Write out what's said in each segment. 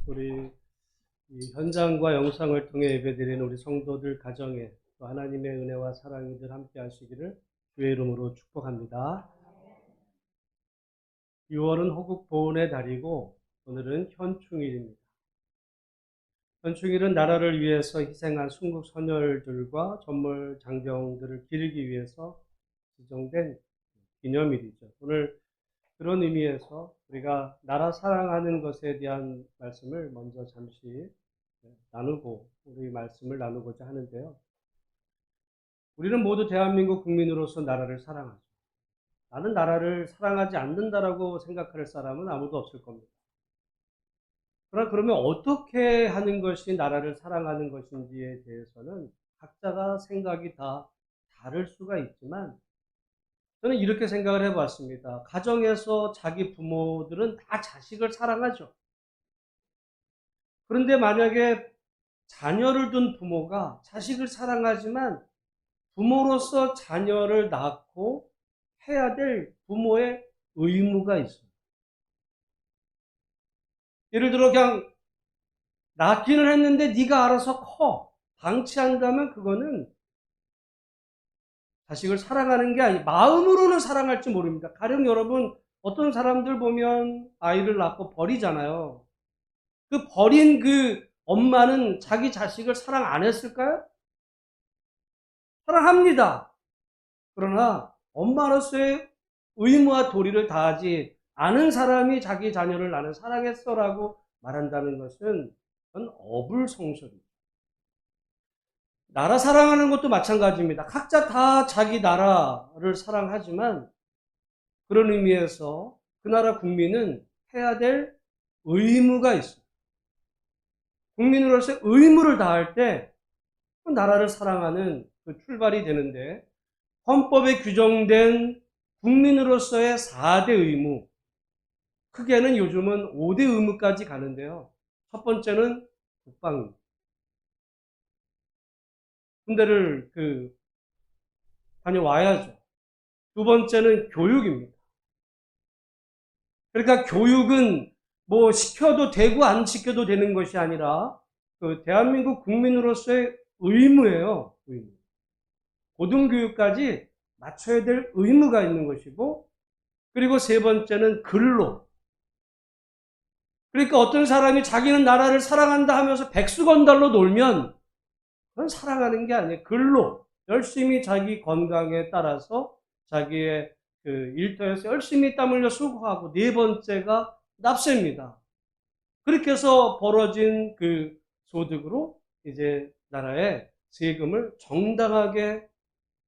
우리 이 현장과 영상을 통해 예배드리는 우리 성도들 가정에 또 하나님의 은혜와 사랑이 늘 함께 하시기를 주의 이름으로 축복합니다. 6월은 호국 보훈의 달이고 오늘은 현충일입니다. 현충일은 나라를 위해서 희생한 순국 선열들과 전몰 장병들을 기리기 위해서 지정된 기념일이죠. 오늘 그런 의미에서 우리가 나라 사랑하는 것에 대한 말씀을 먼저 잠시 나누고 우리 말씀을 나누고자 하는데요. 우리는 모두 대한민국 국민으로서 나라를 사랑하죠. 나는 나라를 사랑하지 않는다라고 생각할 사람은 아무도 없을 겁니다. 그러면 어떻게 하는 것이 나라를 사랑하는 것인지에 대해서는 각자가 생각이 다 다를 수가 있지만 저는 이렇게 생각을 해봤습니다. 가정에서 자기 부모들은 다 자식을 사랑하죠. 그런데 만약에 자녀를 둔 부모가 자식을 사랑하지만 부모로서 자녀를 낳고 해야 될 부모의 의무가 있어요. 예를 들어 그냥 낳기는 했는데 네가 알아서 커. 방치한다면 그거는 자식을 사랑하는 게 아니고 마음으로는 사랑할지 모릅니다. 가령 여러분 어떤 사람들 보면 아이를 낳고 버리잖아요. 그 버린 그 엄마는 자기 자식을 사랑 안 했을까요? 사랑합니다. 그러나 엄마로서의 의무와 도리를 다하지 않은 사람이 자기 자녀를 나는 사랑했어라고 말한다는 것은 그건 어불성설입니다. 나라 사랑하는 것도 마찬가지입니다. 각자 다 자기 나라를 사랑하지만 그런 의미에서 그 나라 국민은 해야 될 의무가 있어요. 국민으로서 의무를 다할 때 그 나라를 사랑하는 그 출발이 되는데 헌법에 규정된 국민으로서의 4대 의무, 크게는 요즘은 5대 의무까지 가는데요. 첫 번째는 국방입니다. 군대를 다녀와야죠. 두 번째는 교육입니다. 그러니까 교육은 뭐 시켜도 되고 안 시켜도 되는 것이 아니라 그 대한민국 국민으로서의 의무예요. 의무. 고등교육까지 맞춰야 될 의무가 있는 것이고, 그리고 세 번째는 근로. 그러니까 어떤 사람이 자기는 나라를 사랑한다 하면서 백수건달로 놀면 그건 사랑하는 게 아니에요. 근로. 열심히 자기 건강에 따라서 자기의 그 일터에서 열심히 땀 흘려 수고하고, 네 번째가 납세입니다. 그렇게 해서 벌어진 그 소득으로 이제 나라에 세금을 정당하게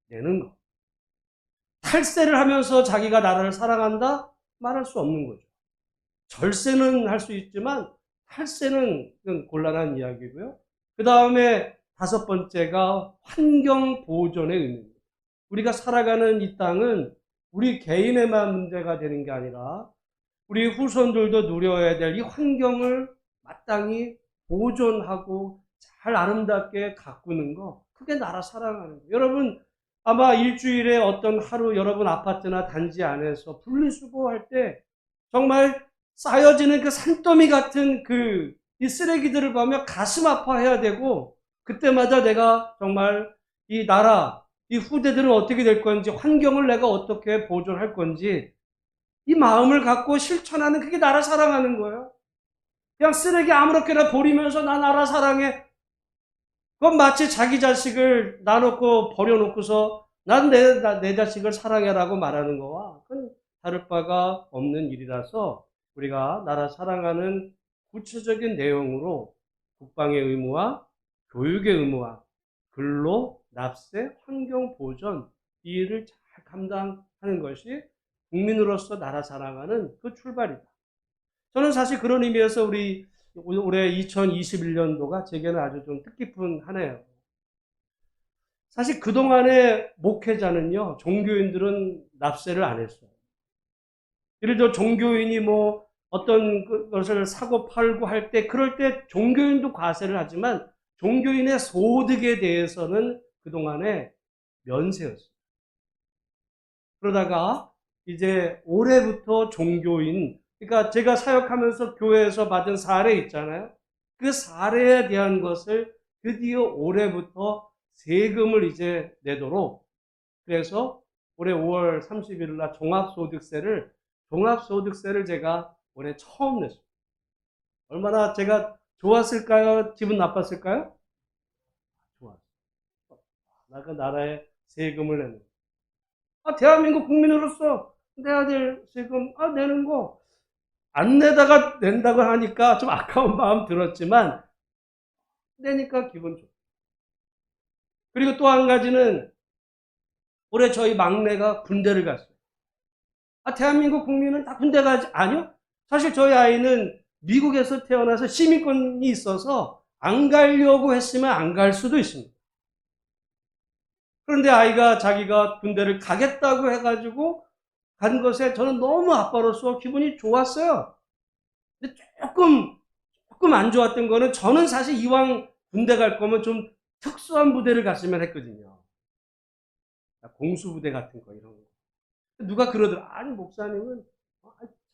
내는 것. 탈세를 하면서 자기가 나라를 사랑한다? 말할 수 없는 거죠. 절세는 할 수 있지만 탈세는 곤란한 이야기고요. 그 다음에 다섯 번째가 환경 보존의 의미입니다. 우리가 살아가는 이 땅은 우리 개인에만 문제가 되는 게 아니라 우리 후손들도 누려야 될 이 환경을 마땅히 보존하고 잘 아름답게 가꾸는 거, 그게 나라 사랑하는 거예요. 여러분 아마 일주일에 어떤 하루 여러분 아파트나 단지 안에서 분리수거할 때 정말 쌓여지는 그 산더미 같은 이 쓰레기들을 보면 가슴 아파해야 되고, 그때마다 내가 정말 이 나라, 이 후대들은 어떻게 될 건지, 환경을 내가 어떻게 보존할 건지 이 마음을 갖고 실천하는, 그게 나라 사랑하는 거예요. 그냥 쓰레기 아무렇게나 버리면서 나 나라 사랑해. 그건 마치 자기 자식을 놔놓고 버려놓고서 난 내 자식을 사랑해라고 말하는 거와 그건 다를 바가 없는 일이라서 우리가 나라 사랑하는 구체적인 내용으로 국방의 의무와 교육의 의무와 근로, 납세, 환경 보존, 이 일을 잘 감당하는 것이 국민으로서 나라 사랑하는 그 출발이다. 저는 사실 그런 의미에서 우리 올해 2021년도가 제게는 아주 좀 뜻깊은 한 해예요. 사실 그동안의 목회자는요, 종교인들은 납세를 안 했어요. 예를 들어 종교인이 뭐 어떤 것을 사고 팔고 할 때, 그럴 때 종교인도 과세를 하지만 종교인의 소득에 대해서는 그동안에 면세였어요. 그러다가 이제 올해부터 종교인 그러니까 제가 사역하면서 교회에서 받은 사례 있잖아요. 그 사례에 대한 것을 드디어 올해부터 세금을 이제 내도록, 그래서 올해 5월 30일 날 종합소득세를 제가 올해 처음 냈습니다. 얼마나 제가 좋았을까요? 기분 나빴을까요? 좋았어요. 나그 나라에 세금을 내는 거. 대한민국 국민으로서 내야 될 세금, 내는 거. 안 내다가 낸다고 하니까 좀 아까운 마음 들었지만, 내니까 기분 좋고. 그리고 또 한 가지는, 올해 저희 막내가 군대를 갔어요. 대한민국 국민은 다 군대 가지, 아니요? 사실 저희 아이는 미국에서 태어나서 시민권이 있어서 안 가려고 했으면 안 갈 수도 있습니다. 그런데 아이가 자기가 군대를 가겠다고 해가지고 간 것에 저는 너무 아빠로서 기분이 좋았어요. 근데 조금 안 좋았던 거는, 저는 사실 이왕 군대 갈 거면 좀 특수한 부대를 갔으면 했거든요. 공수부대 같은 거, 이런 거. 누가 그러더라. 아니, 목사님은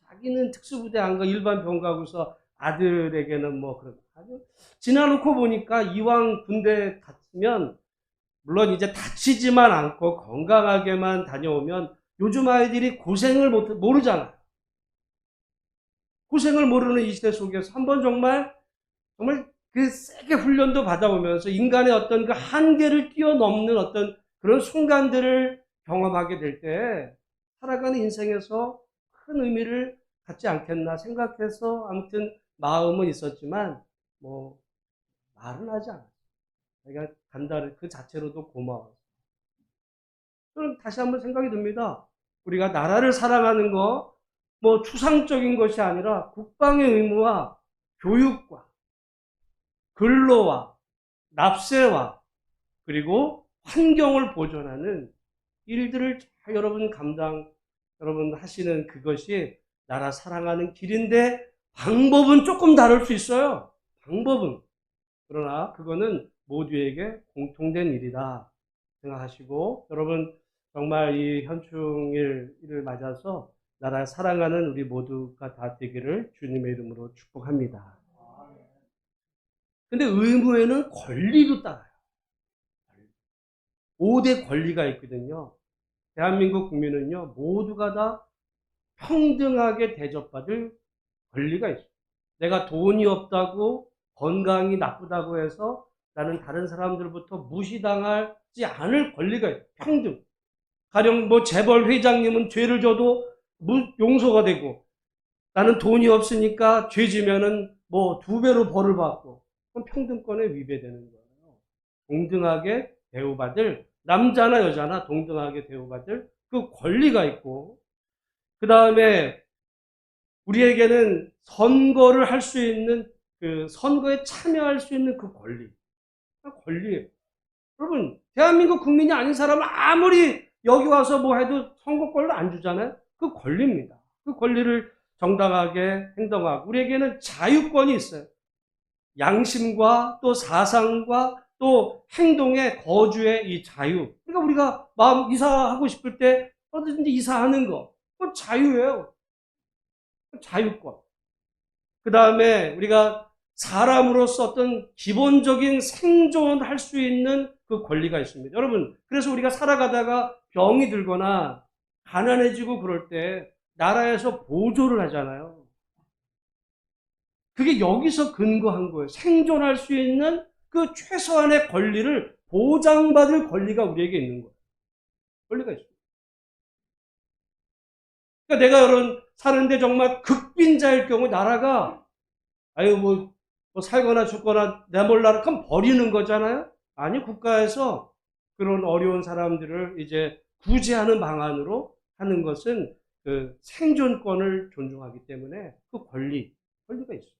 자기는 특수부대 안 가, 일반 병 가고서 아들에게는 뭐 그런. 지나놓고 보니까 이왕 군대 갔으면, 물론 이제 다치지만 않고 건강하게만 다녀오면, 요즘 아이들이 고생을 모르잖아요. 고생을 모르는 이 시대 속에서 한번 정말 그 세게 훈련도 받아오면서 인간의 어떤 그 한계를 뛰어넘는 어떤 그런 순간들을 경험하게 될 때, 살아가는 인생에서 큰 의미를 갖지 않겠나 생각해서 아무튼 마음은 있었지만, 뭐 말은 하지 않았어요. 내가 간다는 그 자체로도 고마워요. 저는 다시 한번 생각이 듭니다. 우리가 나라를 사랑하는 거, 뭐 추상적인 것이 아니라 국방의 의무와 교육과 근로와 납세와 그리고 환경을 보존하는 일들을 잘 여러분 하시는 그것이 나라 사랑하는 길인데, 방법은 조금 다를 수 있어요. 방법은. 그러나 그거는 모두에게 공통된 일이다 생각하시고, 여러분 정말 이 현충일을 맞아서 나라 사랑하는 우리 모두가 다 되기를 주님의 이름으로 축복합니다. 근데 의무에는 권리도 따라요. 5대 권리가 있거든요. 대한민국 국민은요, 모두가 다 평등하게 대접받을 권리가 있어요. 내가 돈이 없다고, 건강이 나쁘다고 해서 나는 다른 사람들부터 무시당하지 않을 권리가 있어요. 평등. 가령 뭐 재벌 회장님은 죄를 져도 용서가 되고, 나는 돈이 없으니까 죄 지면은 뭐 2배로 벌을 받고, 그럼 평등권에 위배되는 거예요. 동등하게 대우받을, 남자나 여자나 동등하게 대우받을 그 권리가 있고, 그 다음에 우리에게는 선거를 할 수 있는, 그 선거에 참여할 수 있는 그 권리예요. 여러분, 대한민국 국민이 아닌 사람은 아무리 여기 와서 뭐 해도 선거권을 안 주잖아요. 그 권리입니다. 그 권리를 정당하게 행동하고, 우리에게는 자유권이 있어요. 양심과 또 사상과 또 행동의 거주의 이 자유. 그러니까 우리가 마음 이사하고 싶을 때 어디든지 이사하는 거, 그건 자유예요. 자유권. 그 다음에 우리가 사람으로서 어떤 기본적인 생존할 수 있는 그 권리가 있습니다. 여러분, 그래서 우리가 살아가다가 병이 들거나 가난해지고 그럴 때 나라에서 보조를 하잖아요. 그게 여기서 근거한 거예요. 생존할 수 있는 그 최소한의 권리를 보장받을 권리가 우리에게 있는 거예요. 권리가 있어요. 그러니까 내가 사는데 정말 극빈자일 경우 나라가, 뭐 살거나 죽거나 내몰라라, 그럼 버리는 거잖아요? 아니, 국가에서 그런 어려운 사람들을 이제 구제하는 방안으로 하는 것은 그 생존권을 존중하기 때문에 그 권리가 있어요.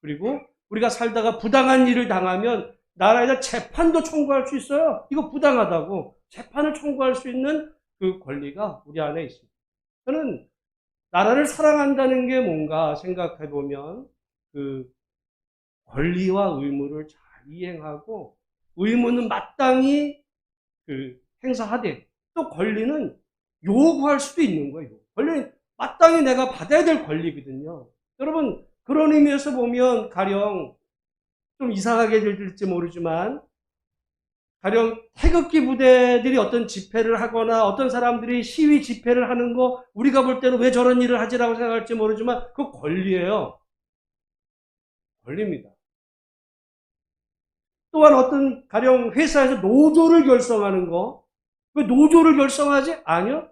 그리고 우리가 살다가 부당한 일을 당하면 나라에다 재판도 청구할 수 있어요. 이거 부당하다고 재판을 청구할 수 있는 그 권리가 우리 안에 있습니다. 저는 나라를 사랑한다는 게 뭔가 생각해 보면, 그 권리와 의무를 잘 이행하고, 의무는 마땅히 그 행사하되, 또 권리는 요구할 수도 있는 거예요. 권리는 마땅히 내가 받아야 될 권리거든요. 여러분, 그런 의미에서 보면 가령 좀 이상하게 들릴지 모르지만 가령 태극기 부대들이 어떤 집회를 하거나 어떤 사람들이 시위 집회를 하는 거 우리가 볼 때는 왜 저런 일을 하지라고 생각할지 모르지만 그거 권리예요. 권리입니다. 또한 어떤 가령 회사에서 노조를 결성하는 거, 왜 노조를 결성하지? 아니요.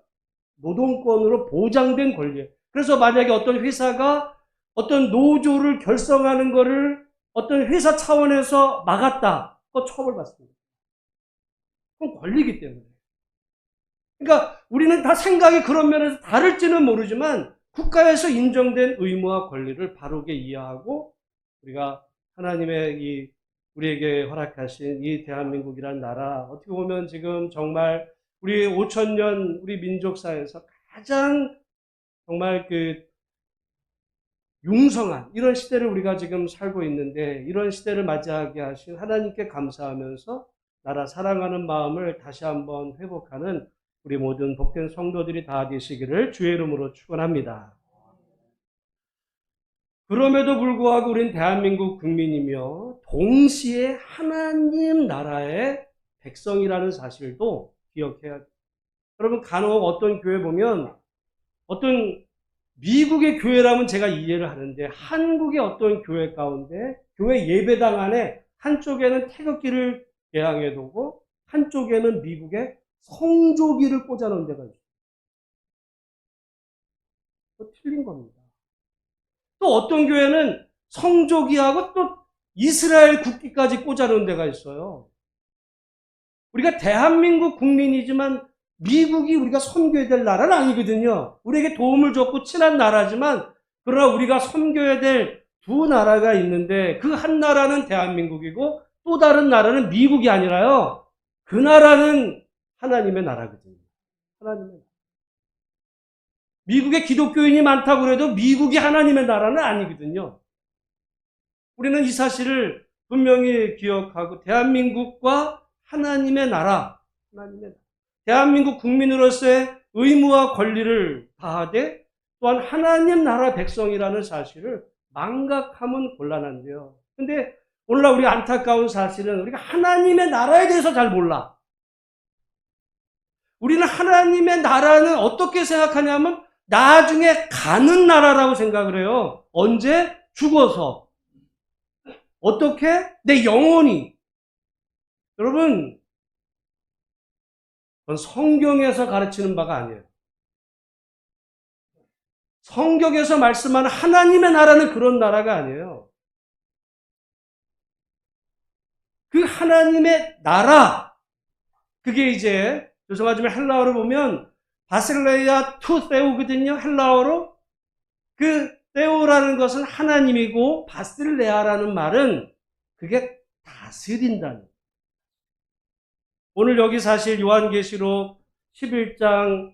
노동권으로 보장된 권리예요. 그래서 만약에 어떤 회사가 어떤 노조를 결성하는 거를 어떤 회사 차원에서 막았다. 그거 처벌받습니다. 그건 권리이기 때문에. 그러니까 우리는 다 생각이 그런 면에서 다를지는 모르지만 국가에서 인정된 의무와 권리를 바르게 이해하고 우리가 하나님의 우리에게 허락하신 이 대한민국이라는 나라, 어떻게 보면 지금 정말 우리 5,000년 우리 민족사에서 가장 정말 융성한 이런 시대를 우리가 지금 살고 있는데, 이런 시대를 맞이하게 하신 하나님께 감사하면서 나라 사랑하는 마음을 다시 한번 회복하는 우리 모든 복된 성도들이 다 되시기를 주의 이름으로 축원합니다. 그럼에도 불구하고 우린 대한민국 국민이며 동시에 하나님 나라의 백성이라는 사실도 기억해야 돼요. 여러분, 간혹 어떤 교회 보면 어떤 미국의 교회라면 제가 이해를 하는데 한국의 어떤 교회 가운데 교회 예배당 안에 한쪽에는 태극기를 개항해 두고 한쪽에는 미국의 성조기를 꽂아 놓은 데가 있어요. 그거 틀린 겁니다. 또 어떤 교회는 성조기하고 또 이스라엘 국기까지 꽂아 놓은 데가 있어요. 우리가 대한민국 국민이지만 미국이 우리가 섬겨야 될 나라는 아니거든요. 우리에게 도움을 줬고 친한 나라지만 그러나 우리가 섬겨야 될 두 나라가 있는데 그 한 나라는 대한민국이고 또 다른 나라는 미국이 아니라요. 그 나라는 하나님의 나라거든요. 하나님의 나라. 미국에 기독교인이 많다고 해도 미국이 하나님의 나라는 아니거든요. 우리는 이 사실을 분명히 기억하고 대한민국과 하나님의 나라, 대한민국 국민으로서의 의무와 권리를 다하되 또한 하나님 나라 백성이라는 사실을 망각하면 곤란한데요. 근데 오늘날 우리 안타까운 사실은 우리가 하나님의 나라에 대해서 잘 몰라. 우리는 하나님의 나라는 어떻게 생각하냐면 나중에 가는 나라라고 생각을 해요. 언제? 죽어서. 어떻게? 내 영혼이. 여러분, 그건 성경에서 가르치는 바가 아니에요. 성경에서 말씀하는 하나님의 나라는 그런 나라가 아니에요. 그 하나님의 나라, 그게 이제 죄송하지만 헬라어로 보면 바실레이아 투 세우거든요. 헬라어로. 그 세우라는 것은 하나님이고 바실레아라는 말은 그게 다스린다는. 오늘 여기 사실 요한계시록 11장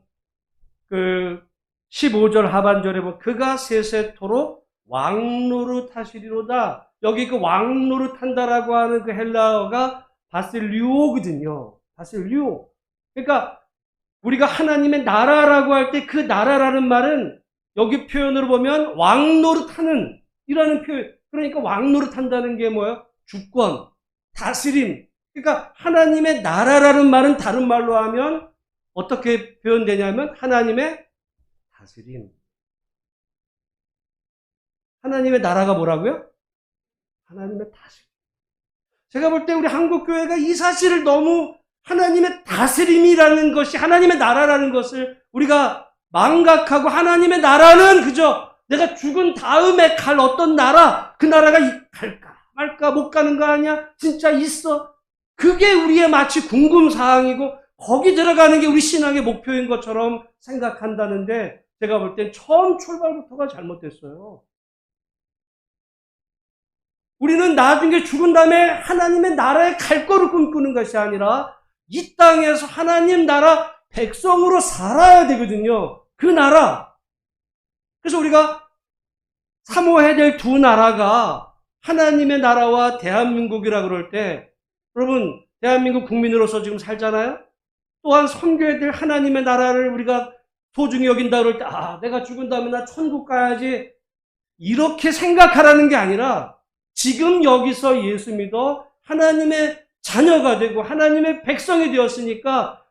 15절 하반절에 보면 그가 세세토록 왕노릇하시리로다. 여기 그 왕노릇한다라고 하는 그 헬라어가 바실리오거든요. 바실리오. 그러니까 우리가 하나님의 나라라고 할 때 그 나라라는 말은 여기 표현으로 보면 왕노릇하는 이라는 표현. 그러니까 왕노릇한다는 게 뭐예요? 주권, 다스림. 그러니까 하나님의 나라라는 말은 다른 말로 하면 어떻게 표현되냐면 하나님의 다스림. 하나님의 나라가 뭐라고요? 하나님의 다스림. 제가 볼 때 우리 한국교회가 이 사실을 너무 하나님의 다스림이라는 것이 하나님의 나라라는 것을 우리가 망각하고 하나님의 나라는 그저 내가 죽은 다음에 갈 어떤 나라, 그 나라가 갈까 말까 못 가는 거 아니야? 진짜 있어? 그게 우리의 마치 궁금사항이고 거기 들어가는 게 우리 신앙의 목표인 것처럼 생각한다는데 제가 볼 땐 처음 출발부터가 잘못됐어요. 우리는 나중에 죽은 다음에 하나님의 나라에 갈 거를 꿈꾸는 것이 아니라 이 땅에서 하나님 나라 백성으로 살아야 되거든요. 그 나라. 그래서 우리가 사모해야 될 두 나라가 하나님의 나라와 대한민국이라 그럴 때 여러분 대한민국 국민으로서 지금 살잖아요. 또한 섬겨야 될 하나님의 나라를 우리가 소중히 여긴다 그럴 때, 내가 죽은 다음에 나 천국 가야지. 이렇게 생각하라는 게 아니라 지금 여기서 예수 믿어 하나님의 자녀가 되고 하나님의 백성이 되었으니까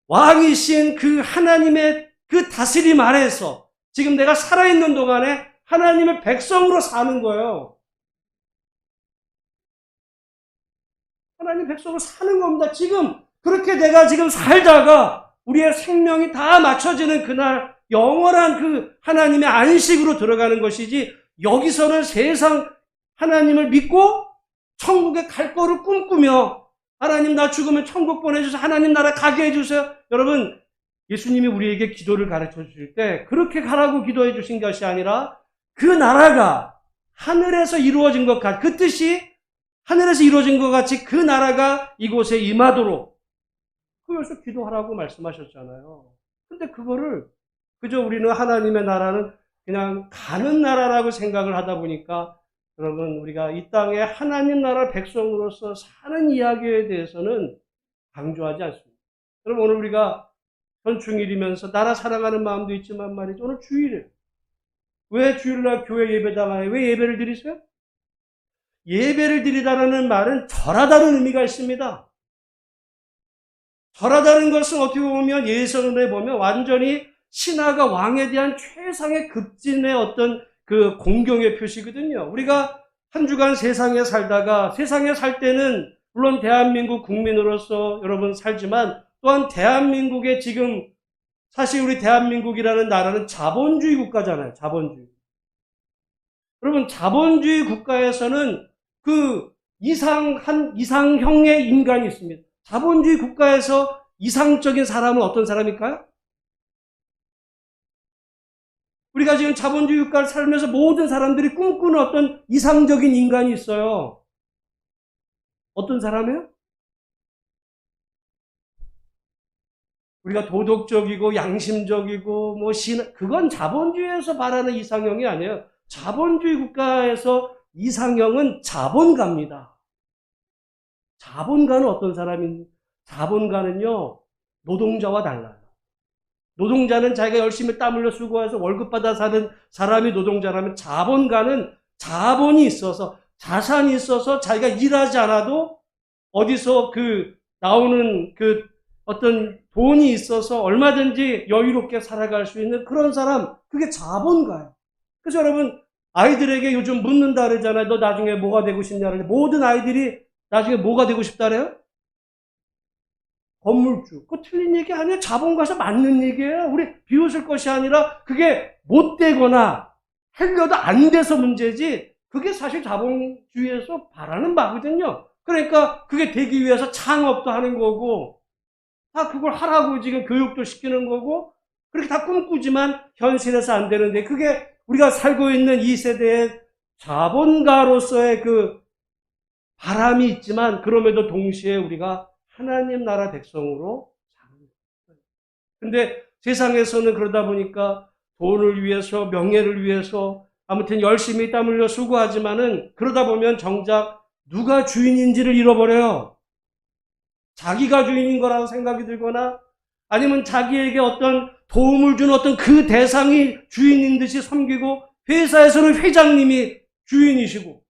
왕이신 그 하나님의 그 다스림 아래에서 지금 내가 살아있는 동안에 하나님의 백성으로 사는 거예요. 하나님 백성으로 사는 겁니다. 지금 그렇게 내가 지금 살다가 우리의 생명이 다 맞춰지는 그날 영원한 그 하나님의 안식으로 들어가는 것이지, 여기서는 세상 하나님을 믿고 천국에 갈 거를 꿈꾸며 하나님 나 죽으면 천국 보내주세요, 하나님 나라 가게 해주세요. 여러분, 예수님이 우리에게 기도를 가르쳐 주실 때 그렇게 가라고 기도해 주신 것이 아니라 그 나라가 하늘에서 이루어진 것 같, 그 뜻이 하늘에서 이루어진 것 같이 그 나라가 이곳에 임하도록 그래서 기도하라고 말씀하셨잖아요. 근데 그거를 그저 우리는 하나님의 나라는 그냥 가는 나라라고 생각을 하다 보니까 여러분, 우리가 이 땅에 하나님 나라 백성으로서 사는 이야기에 대해서는 강조하지 않습니다. 여러분, 오늘 우리가 현충일이면서 나라 사랑하는 마음도 있지만 말이죠, 오늘 주일이에요. 왜 주일날 교회 예배당에 왜 예배를 드리세요? 예배를 드리다라는 말은 절하다는 의미가 있습니다. 절하다는 것은 어떻게 보면 예선에 보면 완전히 신하가 왕에 대한 최상의 급진의 어떤 그 공경의 표시거든요. 우리가 한 주간 세상에 살다가, 세상에 살 때는 물론 대한민국 국민으로서 여러분 살지만 또한 대한민국의 지금 사실 우리 대한민국이라는 나라는 자본주의 국가잖아요. 자본주의. 여러분, 자본주의 국가에서는 그 이상형의 인간이 있습니다. 자본주의 국가에서 이상적인 사람은 어떤 사람일까요? 우리가 지금 자본주의 국가를 살면서 모든 사람들이 꿈꾸는 어떤 이상적인 인간이 있어요. 어떤 사람이에요? 우리가 도덕적이고 양심적이고 그건 자본주의에서 바라는 이상형이 아니에요. 자본주의 국가에서 이상형은 자본가입니다. 자본가는 어떤 사람인지, 자본가는요, 노동자와 달라요. 노동자는 자기가 열심히 땀 흘려 수고해서 월급 받아 사는 사람이 노동자라면, 자본가는 자본이 있어서, 자산이 있어서 자기가 일하지 않아도 어디서 나오는 어떤 돈이 있어서 얼마든지 여유롭게 살아갈 수 있는 그런 사람, 그게 자본가예요. 그래서 여러분, 아이들에게 요즘 묻는다 그러잖아요. 너 나중에 뭐가 되고 싶냐 그러는데, 모든 아이들이 나중에 뭐가 되고 싶다 그래요? 건물주. 그거 틀린 얘기 아니에요. 자본가에서 맞는 얘기예요. 우리 비웃을 것이 아니라 그게 못 되거나 하려도 안 돼서 문제지, 그게 사실 자본주의에서 바라는 바거든요. 그러니까 그게 되기 위해서 창업도 하는 거고, 다 그걸 하라고 지금 교육도 시키는 거고, 그렇게 다 꿈꾸지만 현실에서 안 되는데, 그게 우리가 살고 있는 이 세대의 자본가로서의 그 바람이 있지만, 그럼에도 동시에 우리가 하나님 나라 백성으로 사는 거예요. 근데 세상에서는 그러다 보니까 돈을 위해서, 명예를 위해서 아무튼 열심히 땀 흘려 수고하지만은, 그러다 보면 정작 누가 주인인지를 잃어버려요. 자기가 주인인 거라고 생각이 들거나, 아니면 자기에게 어떤 도움을 준 어떤 그 대상이 주인인 듯이 섬기고, 회사에서는 회장님이 주인이시고,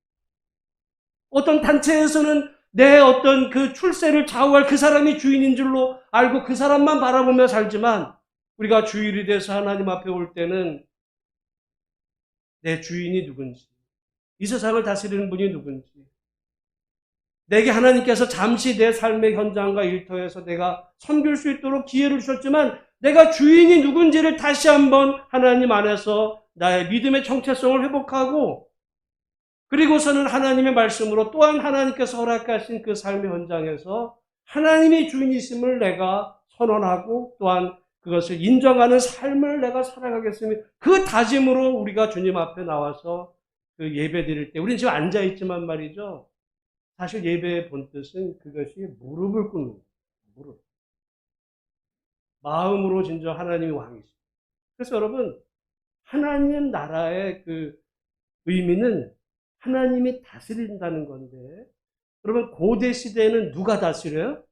어떤 단체에서는 내 어떤 그 출세를 좌우할 그 사람이 주인인 줄로 알고 그 사람만 바라보며 살지만, 우리가 주일이 돼서 하나님 앞에 올 때는 내 주인이 누군지, 이 세상을 다스리는 분이 누군지, 내게 하나님께서 잠시 내 삶의 현장과 일터에서 내가 섬길 수 있도록 기회를 주셨지만, 내가 주인이 누군지를 다시 한번 하나님 안에서 나의 믿음의 정체성을 회복하고, 그리고서는 하나님의 말씀으로 또한 하나님께서 허락하신 그 삶의 현장에서 하나님이 주인이심을 내가 선언하고, 또한 그것을 인정하는 삶을 내가 살아가겠습니다. 그 다짐으로 우리가 주님 앞에 나와서 그 예배 드릴 때, 우리는 지금 앉아있지만 말이죠, 사실 예배의 본뜻은 그것이 무릎을 꿇는 거예요. 무릎. 마음으로 진정 하나님이 왕이십니다. 그래서 여러분, 하나님 나라의 그 의미는 하나님이 다스린다는 건데, 여러분, 고대 시대에는 누가 다스려요?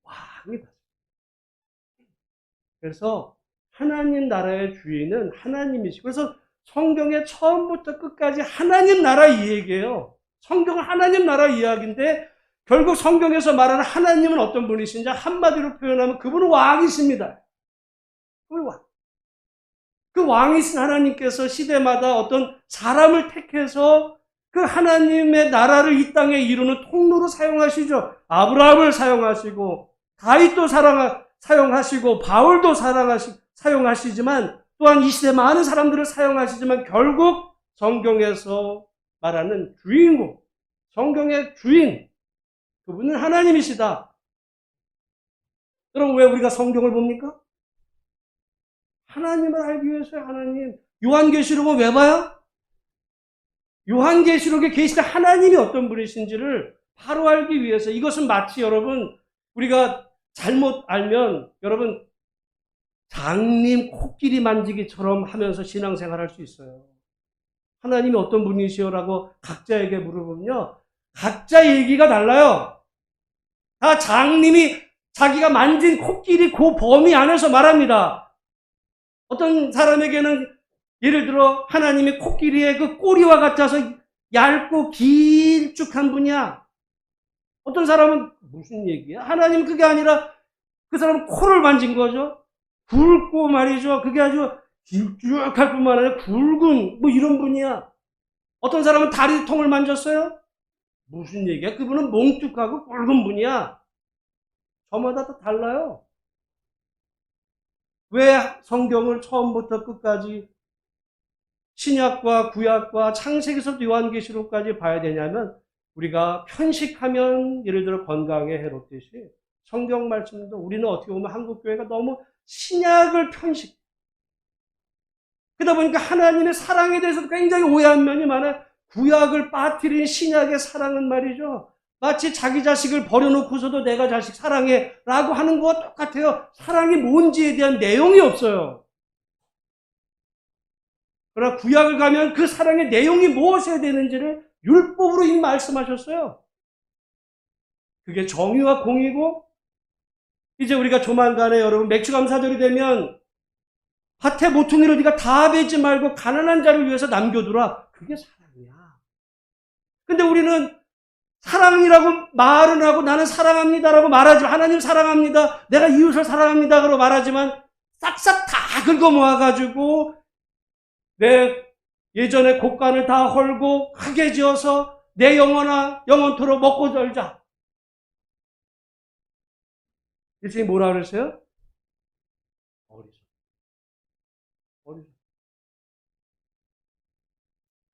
왕이 다스려요. 그래서 하나님 나라의 주인은 하나님이시고, 그래서 성경의 처음부터 끝까지 하나님 나라 이야기예요. 성경은 하나님 나라 이야기인데 결국 성경에서 말하는 하나님은 어떤 분이신지 한마디로 표현하면 그분은 왕이십니다. 그분은 왕. 그 왕이신 하나님께서 시대마다 어떤 사람을 택해서 그 하나님의 나라를 이 땅에 이루는 통로로 사용하시죠. 아브라함을 사용하시고 다윗도 사용하시고 바울도 사용하시지만 또한 이 시대 많은 사람들을 사용하시지만 결국 성경에서 말하는 주인공, 성경의 주인, 그분은 하나님이시다. 그럼 왜 우리가 성경을 봅니까? 하나님을 알기 위해서요. 하나님. 요한계시록은 왜 봐요? 요한계시록에 계시다 하나님이 어떤 분이신지를 바로 알기 위해서. 이것은 마치 여러분, 우리가 잘못 알면 여러분 장님 코끼리 만지기처럼 하면서 신앙생활 할 수 있어요. 하나님이 어떤 분이시오라고 각자에게 물어보면요, 각자 얘기가 달라요. 다 장님이 자기가 만진 코끼리 그 범위 안에서 말합니다. 어떤 사람에게는 예를 들어 하나님이 코끼리의 그 꼬리와 같아서 얇고 길쭉한 분이야. 어떤 사람은 무슨 얘기야? 하나님은 그게 아니라 그 사람은 코를 만진 거죠. 굵고 말이죠. 그게 아주 길쭉할 뿐만 아니라 굵은 뭐 이런 분이야. 어떤 사람은 다리통을 만졌어요. 무슨 얘기야? 그분은 몽쭉하고 굵은 분이야. 저마다 다 달라요. 왜 성경을 처음부터 끝까지 신약과 구약과 창세기서부터 요한계시록까지 봐야 되냐면, 우리가 편식하면 예를 들어 건강에 해롭듯이 성경 말씀도 우리는 어떻게 보면 한국교회가 너무 신약을 편식, 그러다 보니까 하나님의 사랑에 대해서 굉장히 오해한 면이 많아요. 구약을 빠뜨린 신약의 사랑은 말이죠, 마치 자기 자식을 버려놓고서도 내가 자식 사랑해 라고 하는 것과 똑같아요. 사랑이 뭔지에 대한 내용이 없어요. 그러나 구약을 가면 그 사랑의 내용이 무엇이어야 되는지를 율법으로 이미 말씀하셨어요. 그게 정의와 공의고, 이제 우리가 조만간에 여러분 맥주감사절이 되면 밭에 모퉁이를 네가 다 베지 말고 가난한 자를 위해서 남겨두라. 그게 사랑이야. 근데 우리는 사랑이라고 말은 하고 나는 사랑합니다라고 말하지만, 하나님 사랑합니다, 내가 이웃을 사랑합니다 그러고 말하지만 싹싹 다 긁어 모아가지고 내 예전에 곡간을 다 헐고 크게 지어서 내 영원토록 먹고 살자. 일종의 뭐라 그랬어요? 어리석.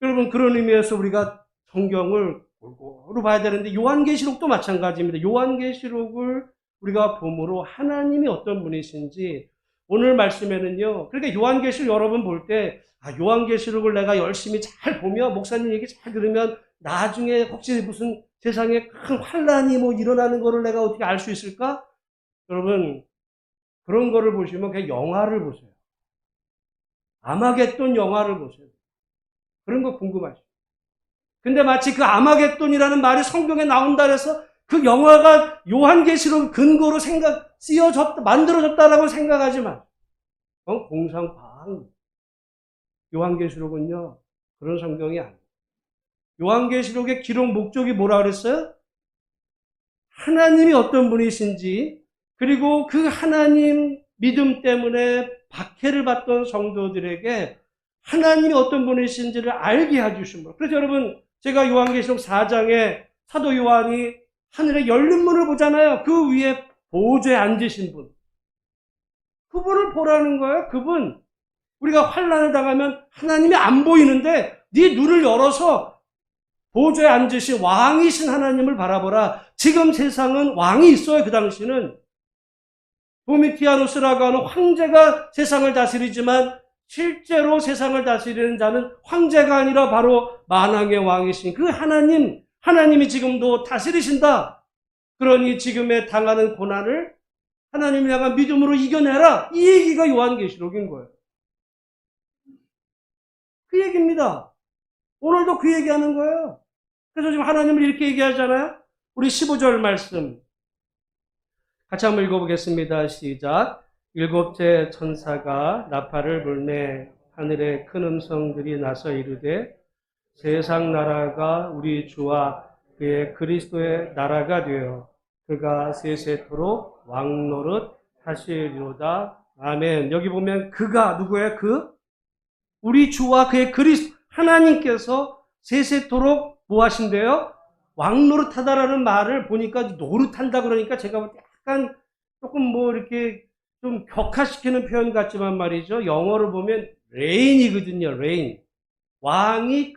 여러분, 그런 의미에서 우리가 성경을 골고루 봐야 되는데, 요한계시록도 마찬가지입니다. 요한계시록을 우리가 봄으로 하나님이 어떤 분이신지, 오늘 말씀에는요, 그러니까 요한계시록 여러분 볼 때, 요한계시록을 내가 열심히 잘 보며 목사님 얘기 잘 들으면 나중에 혹시 무슨 세상에 큰 환란이 뭐 일어나는 거를 내가 어떻게 알 수 있을까? 여러분, 그런 거를 보시면 그냥 영화를 보세요. 아마겟돈 영화를 보세요. 그런 거 궁금하죠? 근데 마치 그 아마겟돈이라는 말이 성경에 나온다 그래서 그 영화가 요한계시록 근거로 만들어졌다라고 생각하지 마. 그건 공상과학. 요한계시록은요, 그런 성경이 아니에요. 요한계시록의 기록 목적이 뭐라 그랬어요? 하나님이 어떤 분이신지, 그리고 그 하나님 믿음 때문에 박해를 받던 성도들에게 하나님이 어떤 분이신지를 알게 해주신 분. 그래서 여러분, 제가 요한계시록 4장에 사도 요한이 하늘의 열린 문을 보잖아요. 그 위에 보좌에 앉으신 분. 그분을 보라는 거예요. 그분. 우리가 환난을 당하면 하나님이 안 보이는데 네 눈을 열어서 보좌에 앉으신 왕이신 하나님을 바라보라. 지금 세상은 왕이 있어요. 그 당시는 도미티아누스라고 하는 황제가 세상을 다스리지만, 실제로 세상을 다스리는 자는 황제가 아니라 바로 만왕의 왕이신 그 하나님이 지금도 다스리신다. 그러니 지금의 당하는 고난을 하나님을 향한 믿음으로 이겨내라. 이 얘기가 요한계시록인 거예요. 그 얘기입니다. 오늘도 그 얘기하는 거예요. 그래서 지금 하나님을 이렇게 얘기하잖아요. 우리 15절 말씀 같이 한번 읽어보겠습니다. 시작. 일곱째 천사가 나팔을 불매 하늘에 큰 음성들이 나서 이르되 세상 나라가 우리 주와 그의 그리스도의 나라가 되어 그가 세세토록 왕노릇 하시리로다. 아멘. 여기 보면 그가 누구예요? 우리 주와 그의 그리스도 하나님께서 세세토록 뭐 하신대요? 왕노릇하다라는 말을 보니까 노릇한다 그러니까 제가 볼 때 약간 조금 뭐 이렇게 좀 격화시키는 표현 같지만 말이죠. 영어로 보면 레인이거든요. 레인. 왕이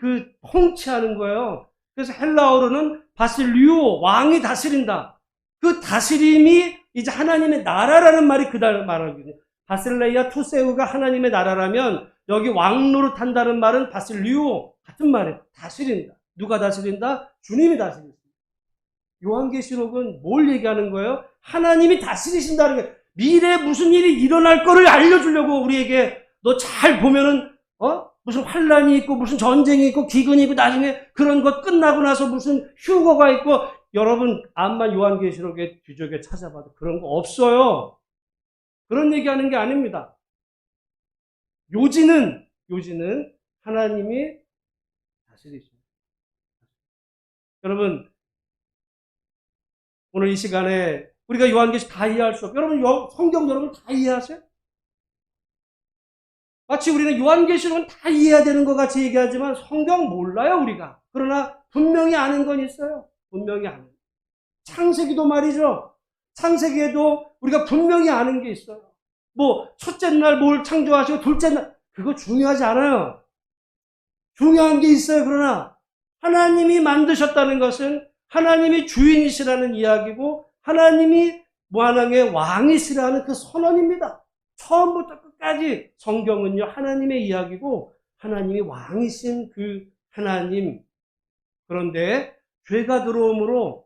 통치하는 거예요. 그래서 헬라어로는 바실리오, 왕이 다스린다. 그 다스림이 이제 하나님의 나라라는 말이 말하거든요. 바실레이아 투세우가 하나님의 나라라면 여기 왕노릇한다는 말은 바실리오 같은 말이에요. 다스린다. 누가 다스린다? 주님이 다스린다. 요한계시록은 뭘 얘기하는 거예요? 하나님이 다스리신다는 게 미래에 무슨 일이 일어날 거를 알려주려고 우리에게 너 잘 보면은 무슨 환란이 있고 무슨 전쟁이 있고 기근이 있고 나중에 그런 것 끝나고 나서 무슨 휴거가 있고 여러분 암만 요한계시록의 뒤쪽에 찾아봐도 그런 거 없어요. 그런 얘기하는 게 아닙니다. 요지는 하나님이 다스리십니다. 여러분 오늘 이 시간에 우리가 요한계시록 다 이해할 수 없어요. 여러분 성경 여러분 다 이해하세요? 마치 우리는 요한계시록은 다 이해해야 되는 것 같이 얘기하지만 성경 몰라요 우리가. 그러나 분명히 아는 건 있어요. 분명히 아는. 창세기도 말이죠. 창세기에도 우리가 분명히 아는 게 있어요. 뭐 첫째 날 뭘 창조하시고 둘째 날 그거 중요하지 않아요. 중요한 게 있어요. 그러나 하나님이 만드셨다는 것은 하나님이 주인이시라는 이야기고 하나님이 무한왕의 왕이시라는 그 선언입니다. 처음부터 끝까지 성경은요 하나님의 이야기고 하나님이 왕이신 그 하나님. 그런데 죄가 들어옴으로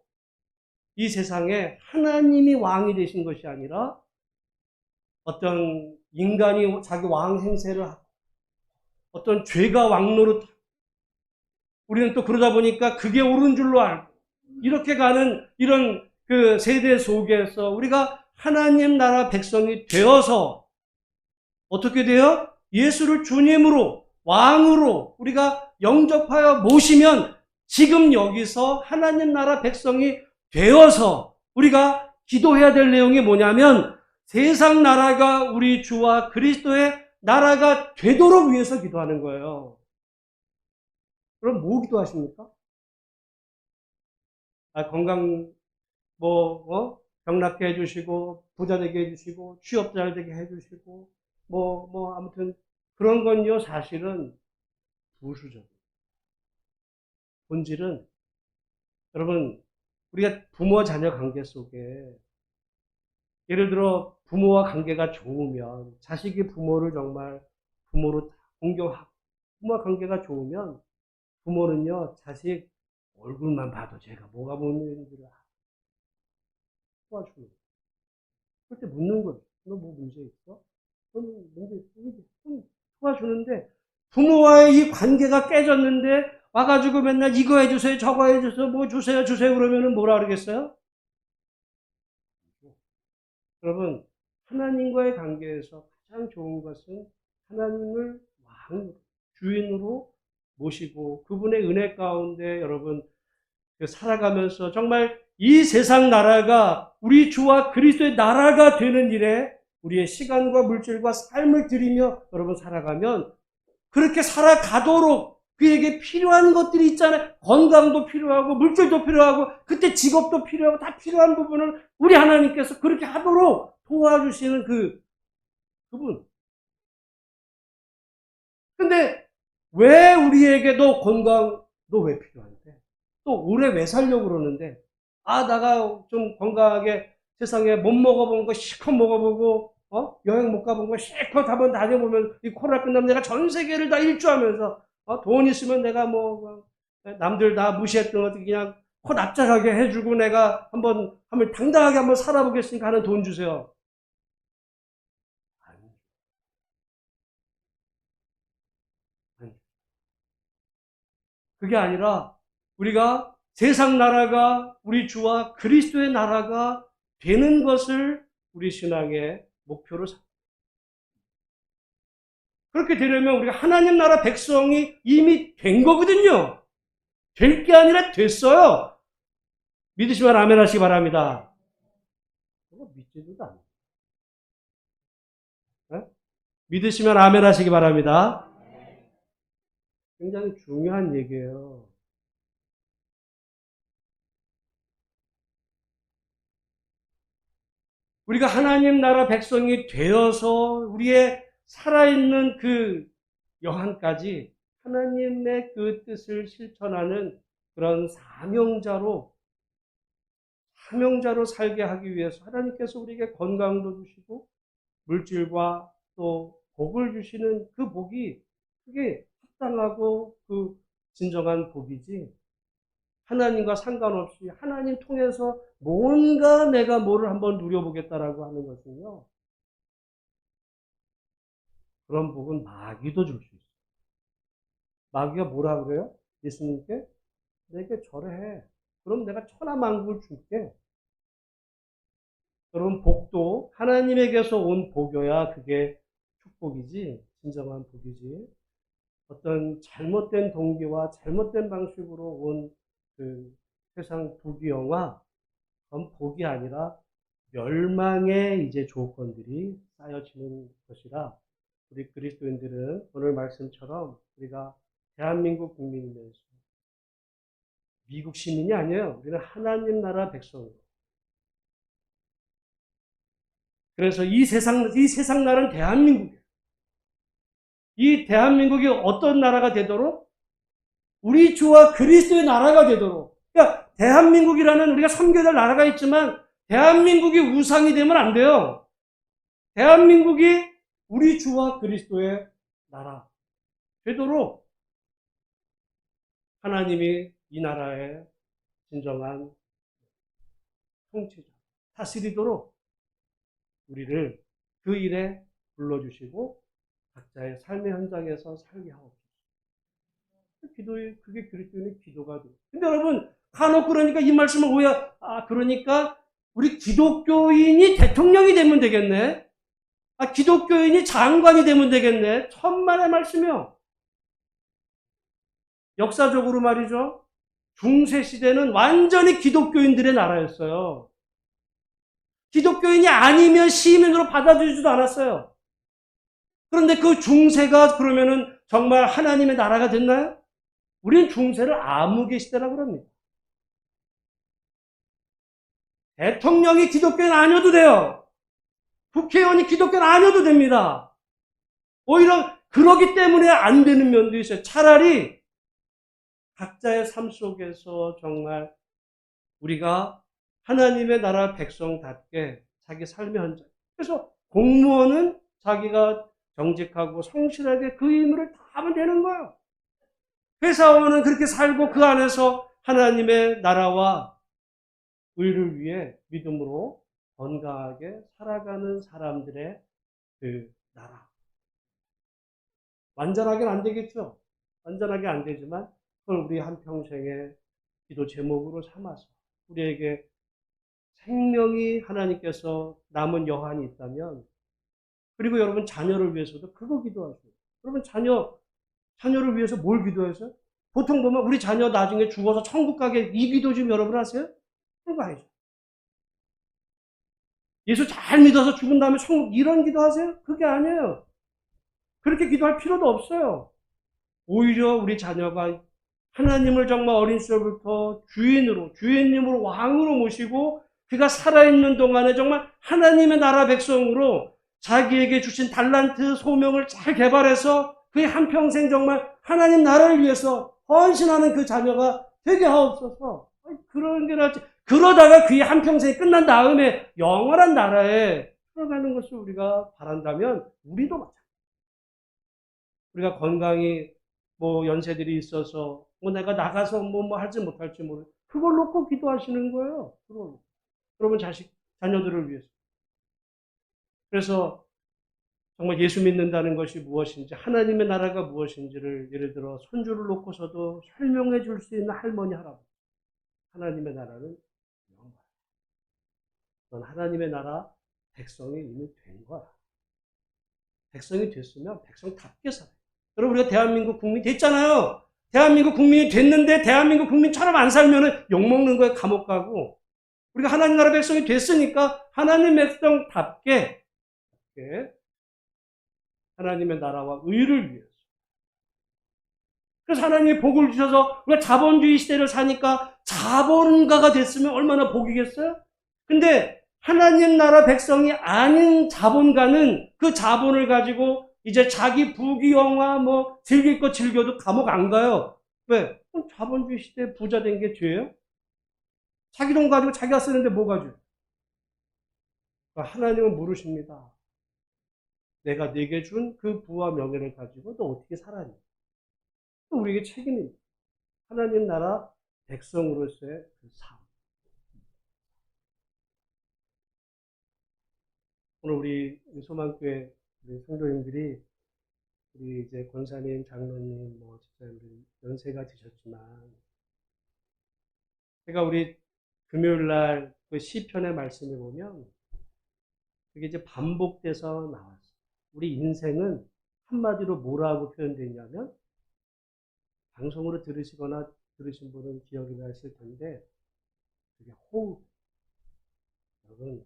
이 세상에 하나님이 왕이 되신 것이 아니라 어떤 인간이 자기 왕 행세를 하고 어떤 죄가 왕노릇 우리는 또 그러다 보니까 그게 옳은 줄로 알고 이렇게 가는 이런 그 세대 속에서 우리가 하나님 나라 백성이 되어서 어떻게 돼요? 예수를 주님으로 왕으로 우리가 영접하여 모시면 지금 여기서 하나님 나라 백성이 되어서 우리가 기도해야 될 내용이 뭐냐면 세상 나라가 우리 주와 그리스도의 나라가 되도록 위해서 기도하는 거예요. 그럼 뭐 기도하십니까? 건강 병 낫게 해주시고 부자 되게 해주시고 취업 잘 되게 해주시고 아무튼 그런 건요 사실은 부수적이에요. 본질은 여러분 우리가 부모 자녀 관계 속에 예를 들어 부모와 관계가 좋으면 자식이 부모를 정말 부모로 공경하고 부모와 관계가 좋으면 부모는요 자식 얼굴만 봐도 제가 뭐가 문제인지를 도와주는 거예요. 그럴 때 묻는 거예요. 너 뭐 문제 있어? 너는 문제 있어? 도와주는데 부모와의 이 관계가 깨졌는데 와가지고 맨날 이거 해주세요 저거 해주세요 뭐 주세요 그러면은 뭐라 그러겠어요? 여러분 하나님과의 관계에서 가장 좋은 것은 하나님을 왕 주인으로 모시고 그분의 은혜 가운데 여러분 살아가면서 정말 이 세상 나라가 우리 주와 그리스도의 나라가 되는 일에 우리의 시간과 물질과 삶을 들이며 여러분 살아가면 그렇게 살아가도록 그에게 필요한 것들이 있잖아요. 건강도 필요하고 물질도 필요하고 그때 직업도 필요하고 다 필요한 부분을 우리 하나님께서 그렇게 하도록 도와주시는 그분. 근데 왜 우리에게도 건강도 왜 필요한데? 또 오래 왜 살려고 그러는데? 내가 좀 건강하게 세상에 못 먹어본 거 실컷 먹어보고 여행 못 가본 거 실컷 한번 다녀보면 이 코로나 끝나면 내가 전 세계를 다 일주하면서 돈 있으면 내가 남들 다 무시했던 것들 그냥 코 납작하게 해주고 내가 한번 당당하게 한번 살아보겠으니까 하는 돈 주세요. 그게 아니라 우리가 세상 나라가 우리 주와 그리스도의 나라가 되는 것을 우리 신앙의 목표로 삼. 그렇게 되려면 우리가 하나님 나라 백성이 이미 된 거거든요. 될 게 아니라 됐어요. 믿으시면 아멘 하시기 바랍니다. 그거 믿지도 않아요. 네? 믿으시면 아멘 하시기 바랍니다. 굉장히 중요한 얘기예요. 우리가 하나님 나라 백성이 되어서 우리의 살아있는 그 영안까지 하나님의 그 뜻을 실천하는 그런 사명자로 살게 하기 위해서 하나님께서 우리에게 건강도 주시고 물질과 또 복을 주시는 그 복이 그게 합당하고 그 진정한 복이지, 하나님과 상관없이 하나님 통해서 뭔가 내가 뭐를 한번 누려보겠다라고 하는 것은요, 그런 복은 마귀도 줄 수 있어요. 마귀가 뭐라 그래요? 예수님께 내게 절해. 그럼 내가 천하만국을 줄게. 그런 복도 하나님에게서 온 복이어야 그게 축복이지, 진정한 복이지. 어떤 잘못된 동기와 잘못된 방식으로 온 그 세상 부귀영화, 그건 복이 아니라 멸망의 이제 조건들이 쌓여지는 것이라, 우리 그리스도인들은 오늘 말씀처럼 우리가 대한민국 국민이면서 미국 시민이 아니에요. 우리는 하나님 나라 백성이에요. 그래서 이 세상 나라는 대한민국이에요. 이 대한민국이 어떤 나라가 되도록? 우리 주와 그리스도의 나라가 되도록. 그러니까 대한민국이라는 우리가 섬겨야 될 나라가 있지만 대한민국이 우상이 되면 안 돼요. 대한민국이 우리 주와 그리스도의 나라 되도록 하나님이 이 나라의 진정한 통치자, 다스리도록 우리를 그 일에 불러주시고 각자의 삶의 현장에서 살게 하옵소서. 그게 그리스도인의 기도가 돼요. 근데 여러분, 간혹 그러니까 이 말씀을 그러니까 우리 기독교인이 대통령이 되면 되겠네? 기독교인이 장관이 되면 되겠네? 천만의 말씀이요. 역사적으로 말이죠. 중세시대는 완전히 기독교인들의 나라였어요. 기독교인이 아니면 시민으로 받아들이지도 않았어요. 그런데 그 중세가 그러면은 정말 하나님의 나라가 됐나요? 우리는 중세를 암흑의 시대라고 그럽니다. 대통령이 기독교인 아니어도 돼요. 국회의원이 기독교인 아니어도 됩니다. 오히려 그러기 때문에 안 되는 면도 있어요. 차라리 각자의 삶 속에서 정말 우리가 하나님의 나라 백성답게 자기 삶의 현장. 그래서 공무원은 자기가 정직하고 성실하게 그 의무를 다하면 되는 거예요. 회사원은 그렇게 살고 그 안에서 하나님의 나라와 의를 위해 믿음으로 건강하게 살아가는 사람들의 그 나라. 완전하게는 안 되겠죠. 완전하게 안 되지만 그걸 우리 한평생의 기도 제목으로 삼아서 우리에게 생명이 하나님께서 남은 여한이 있다면, 그리고 여러분 자녀를 위해서도 그거 기도하세요. 여러분 자녀를 위해서 뭘 기도하세요? 보통 보면 우리 자녀 나중에 죽어서 천국 가게 이 기도 좀 여러분 하세요? 그런 거 아니죠. 예수 잘 믿어서 죽은 다음에 천국 이런 기도 하세요? 그게 아니에요. 그렇게 기도할 필요도 없어요. 오히려 우리 자녀가 하나님을 정말 어린 시절부터 주인님으로 왕으로 모시고 그가 살아있는 동안에 정말 하나님의 나라 백성으로 자기에게 주신 달란트 소명을 잘 개발해서 그의 한평생 정말 하나님 나라를 위해서 헌신하는 그 자녀가 되게 하옵소서. 그런 게 낫지. 그러다가 그의 한평생이 끝난 다음에 영원한 나라에 들어가는 것을 우리가 바란다면 우리도 마찬가지입니다. 우리가 건강히 연세들이 있어서 내가 나가서 할지 못할지 모르. 그걸 놓고 기도하시는 거예요. 여러분 자녀들을 위해서. 그래서 정말 예수 믿는다는 것이 무엇인지, 하나님의 나라가 무엇인지를 예를 들어 손주를 놓고서도 설명해 줄 수 있는 할머니, 할아버지. 하나님의 나라는 이런 거예요. 넌 하나님의 나라 백성이 이미 된 거야. 백성이 됐으면 백성답게 살아요. 여러분, 우리가 대한민국 국민이 됐잖아요. 대한민국 국민이 됐는데 대한민국 국민처럼 안 살면 욕먹는 거에 감옥 가고, 우리가 하나님 나라 백성이 됐으니까 하나님 백성답게 하나님의 나라와 의를 위해서. 그래서 하나님이 복을 주셔서 우리가 자본주의 시대를 사니까 자본가가 됐으면 얼마나 복이겠어요? 근데 하나님 나라 백성이 아닌 자본가는 그 자본을 가지고 이제 자기 부귀영화 뭐 즐길 거 즐겨도 감옥 안 가요. 왜? 그럼 자본주의 시대에 부자 된 게 죄예요? 자기 돈 가지고 자기가 쓰는데 뭐가 죄? 하나님은 물으십니다. 내가 네게 준 그 부와 명예를 가지고 너 어떻게 살았니? 우리에게 책임입니다. 하나님 나라 백성으로서의 그 삶. 오늘 우리 소망교회 우리 성도님들이 우리 이제 권사님, 장로님, 뭐 집사님들 연세가 드셨지만, 제가 우리 금요일 날 그 시편의 말씀을 보면 그게 이제 반복돼서 나왔어요. 우리 인생은 한마디로 뭐라고 표현되냐면, 방송으로 들으시거나 들으신 분은 기억이 나실 텐데, 그게 호흡. 여러분,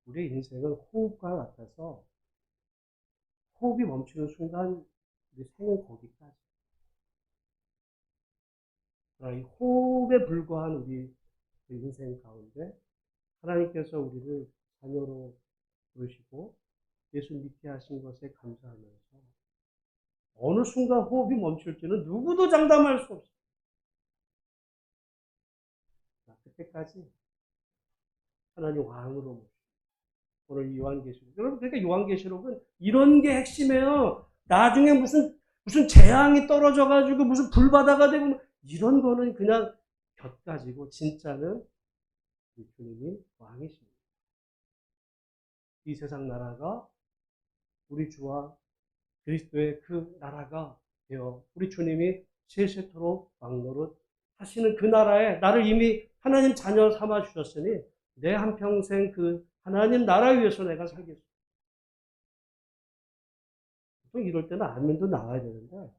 우리 인생은 호흡과 같아서 호흡이 멈추는 순간 우리 생은 거기까지. 이 호흡에 불과한 우리 인생 가운데 하나님께서 우리를 자녀로 부르시고 예수 믿게 하신 것에 감사하면서 어느 순간 호흡이 멈출지는 누구도 장담할 수 없어요. 그때까지 하나님 왕으로 모시고, 오늘 요한계시록. 여러분, 그러니까 요한계시록은 이런 게 핵심이에요. 나중에 무슨 재앙이 떨어져가지고 무슨 불바다가 되고 이런 거는 그냥 곁가지고, 진짜는 주님이 왕이십니다. 이 세상 나라가 우리 주와 그리스도의 그 나라가 되어 우리 주님이 세세토록 왕노릇 하시는 그 나라에 나를 이미 하나님 자녀 삼아 주셨으니 내 한평생 그 하나님 나라 위해서 내가 살겠습니다. 또 이럴 때는 아멘도 나와야 되는데,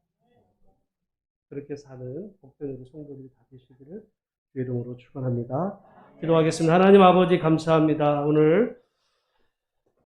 그렇게 사는 복된 우리 성도들이 다 되시기를 주의 이름으로 축원합니다. 기도하겠습니다. 하나님 아버지 감사합니다. 오늘